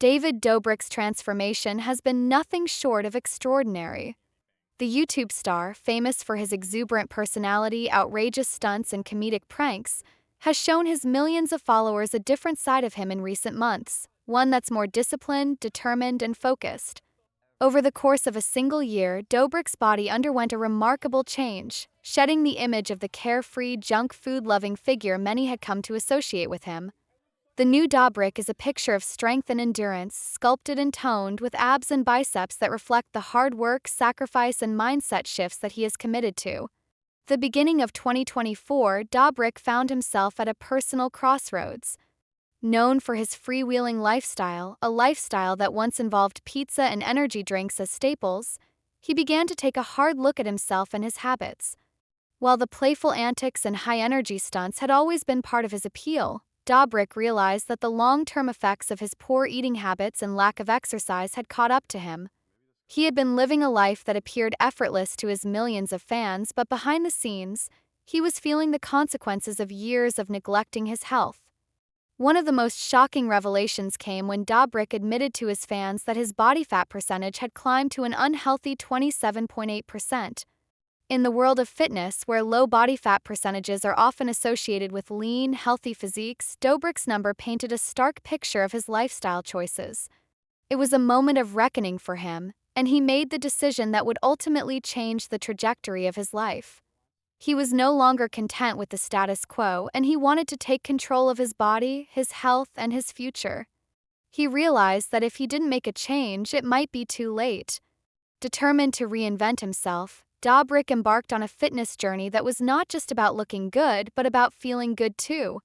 David Dobrik's transformation has been nothing short of extraordinary. The YouTube star, famous for his exuberant personality, outrageous stunts, and comedic pranks, has shown his millions of followers a different side of him in recent months, one that's more disciplined, determined, and focused. Over the course of a single year, Dobrik's body underwent a remarkable change, shedding the image of the carefree, junk food-loving figure many had come to associate with him. The new Dobrik is a picture of strength and endurance, sculpted and toned, with abs and biceps that reflect the hard work, sacrifice, and mindset shifts that he is committed to. The beginning of 2024, Dobrik found himself at a personal crossroads. Known for his freewheeling lifestyle, a lifestyle that once involved pizza and energy drinks as staples, he began to take a hard look at himself and his habits. While the playful antics and high-energy stunts had always been part of his appeal, Dobrik realized that the long-term effects of his poor eating habits and lack of exercise had caught up to him. He had been living a life that appeared effortless to his millions of fans, but behind the scenes, he was feeling the consequences of years of neglecting his health. One of the most shocking revelations came when Dobrik admitted to his fans that his body fat percentage had climbed to an unhealthy 27.8%. In the world of fitness, where low body fat percentages are often associated with lean, healthy physiques, Dobrik's number painted a stark picture of his lifestyle choices. It was a moment of reckoning for him, and he made the decision that would ultimately change the trajectory of his life. He was no longer content with the status quo, and he wanted to take control of his body, his health, and his future. He realized that if he didn't make a change, it might be too late. Determined to reinvent himself, Dobrik embarked on a fitness journey that was not just about looking good, but about feeling good too.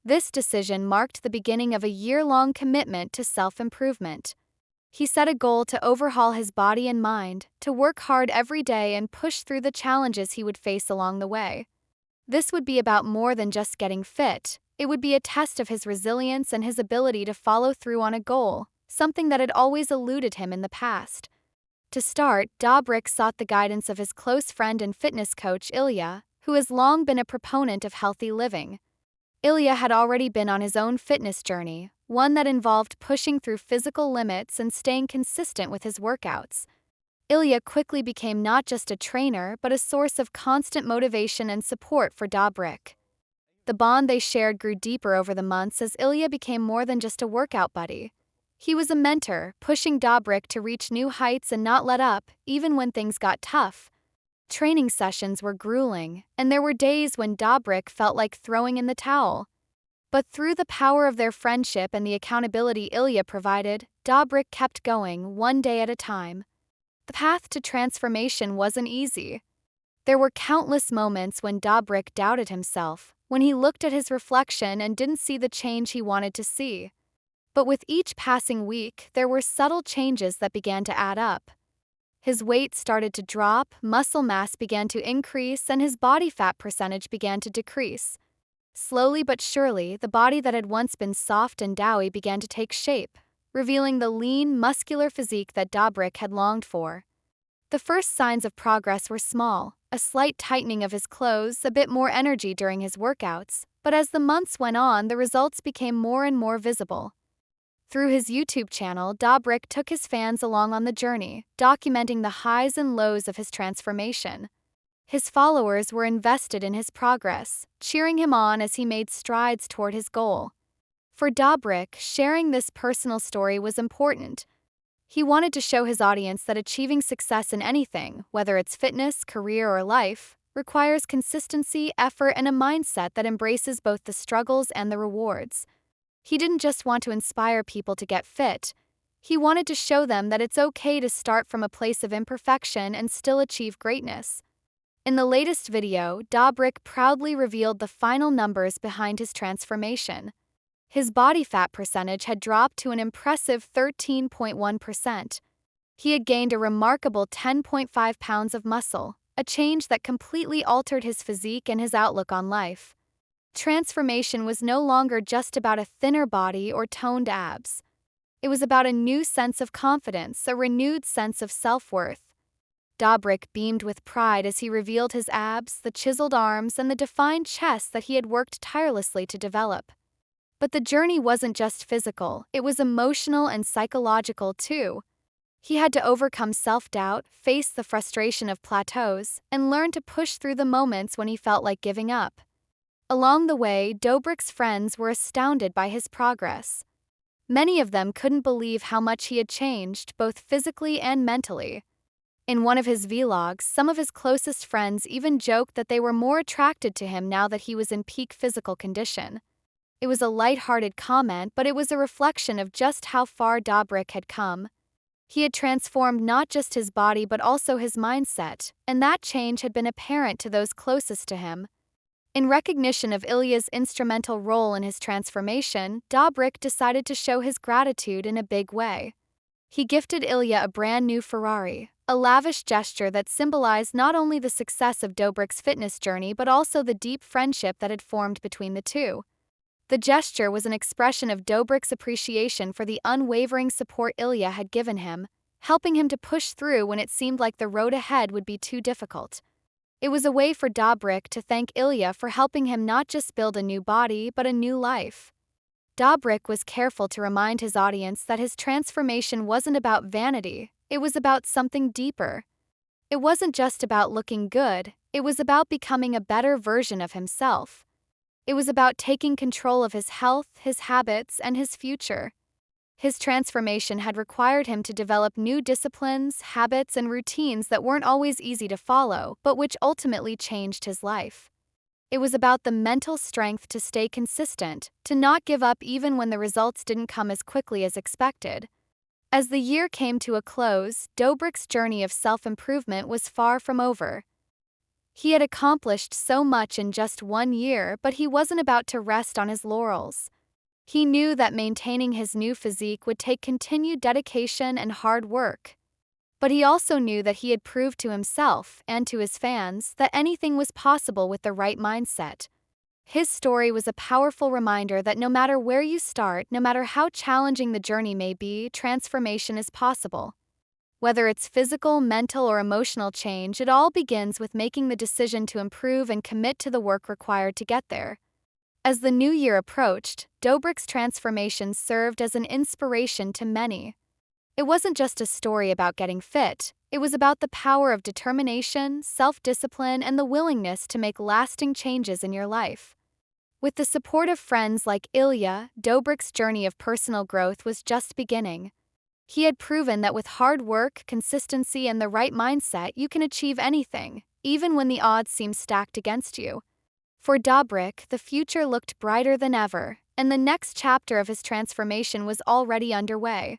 This decision marked the beginning of a year-long commitment to self-improvement. He set a goal to overhaul his body and mind, to work hard every day and push through the challenges he would face along the way. This would be about more than just getting fit. It would be a test of his resilience and his ability to follow through on a goal, something that had always eluded him in the past. To start, Dobrik sought the guidance of his close friend and fitness coach Ilya, who has long been a proponent of healthy living. Ilya had already been on his own fitness journey, one that involved pushing through physical limits and staying consistent with his workouts. Ilya quickly became not just a trainer, but a source of constant motivation and support for Dobrik. The bond they shared grew deeper over the months as Ilya became more than just a workout buddy. He was a mentor, pushing Dobrik to reach new heights and not let up, even when things got tough. Training sessions were grueling, and there were days when Dobrik felt like throwing in the towel. But through the power of their friendship and the accountability Ilya provided, Dobrik kept going, one day at a time. The path to transformation wasn't easy. There were countless moments when Dobrik doubted himself, when he looked at his reflection and didn't see the change he wanted to see. But with each passing week, there were subtle changes that began to add up. His weight started to drop, muscle mass began to increase, and his body fat percentage began to decrease. Slowly but surely, the body that had once been soft and doughy began to take shape, revealing the lean, muscular physique that Dobrik had longed for. The first signs of progress were small, a slight tightening of his clothes, a bit more energy during his workouts, but as the months went on, the results became more and more visible. Through his YouTube channel, Dobrik took his fans along on the journey, documenting the highs and lows of his transformation. His followers were invested in his progress, cheering him on as he made strides toward his goal. For Dobrik, sharing this personal story was important. He wanted to show his audience that achieving success in anything, whether it's fitness, career, or life, requires consistency, effort, and a mindset that embraces both the struggles and the rewards. He didn't just want to inspire people to get fit. He wanted to show them that it's okay to start from a place of imperfection and still achieve greatness. In the latest video, Dobrik proudly revealed the final numbers behind his transformation. His body fat percentage had dropped to an impressive 13.1%. He had gained a remarkable 10.5 pounds of muscle, a change that completely altered his physique and his outlook on life. Transformation was no longer just about a thinner body or toned abs. It was about a new sense of confidence, a renewed sense of self-worth. Dobrik beamed with pride as he revealed his abs, the chiseled arms, and the defined chest that he had worked tirelessly to develop. But the journey wasn't just physical, it was emotional and psychological too. He had to overcome self-doubt, face the frustration of plateaus, and learn to push through the moments when he felt like giving up. Along the way, Dobrik's friends were astounded by his progress. Many of them couldn't believe how much he had changed, both physically and mentally. In one of his vlogs, some of his closest friends even joked that they were more attracted to him now that he was in peak physical condition. It was a light-hearted comment, but it was a reflection of just how far Dobrik had come. He had transformed not just his body but also his mindset, and that change had been apparent to those closest to him. In recognition of Ilya's instrumental role in his transformation, Dobrik decided to show his gratitude in a big way. He gifted Ilya a brand new Ferrari, a lavish gesture that symbolized not only the success of Dobrik's fitness journey but also the deep friendship that had formed between the two. The gesture was an expression of Dobrik's appreciation for the unwavering support Ilya had given him, helping him to push through when it seemed like the road ahead would be too difficult. It was a way for Dobrik to thank Ilya for helping him not just build a new body but a new life. Dobrik was careful to remind his audience that his transformation wasn't about vanity, it was about something deeper. It wasn't just about looking good, it was about becoming a better version of himself. It was about taking control of his health, his habits, and his future. His transformation had required him to develop new disciplines, habits, and routines that weren't always easy to follow, but which ultimately changed his life. It was about the mental strength to stay consistent, to not give up even when the results didn't come as quickly as expected. As the year came to a close, Dobrik's journey of self-improvement was far from over. He had accomplished so much in just 1 year, but he wasn't about to rest on his laurels. He knew that maintaining his new physique would take continued dedication and hard work. But he also knew that he had proved to himself and to his fans that anything was possible with the right mindset. His story was a powerful reminder that no matter where you start, no matter how challenging the journey may be, transformation is possible. Whether it's physical, mental, or emotional change, it all begins with making the decision to improve and commit to the work required to get there. As the new year approached, Dobrik's transformation served as an inspiration to many. It wasn't just a story about getting fit, it was about the power of determination, self-discipline, and the willingness to make lasting changes in your life. With the support of friends like Ilya, Dobrik's journey of personal growth was just beginning. He had proven that with hard work, consistency, and the right mindset, you can achieve anything, even when the odds seem stacked against you. For Dobrik, the future looked brighter than ever, and the next chapter of his transformation was already underway.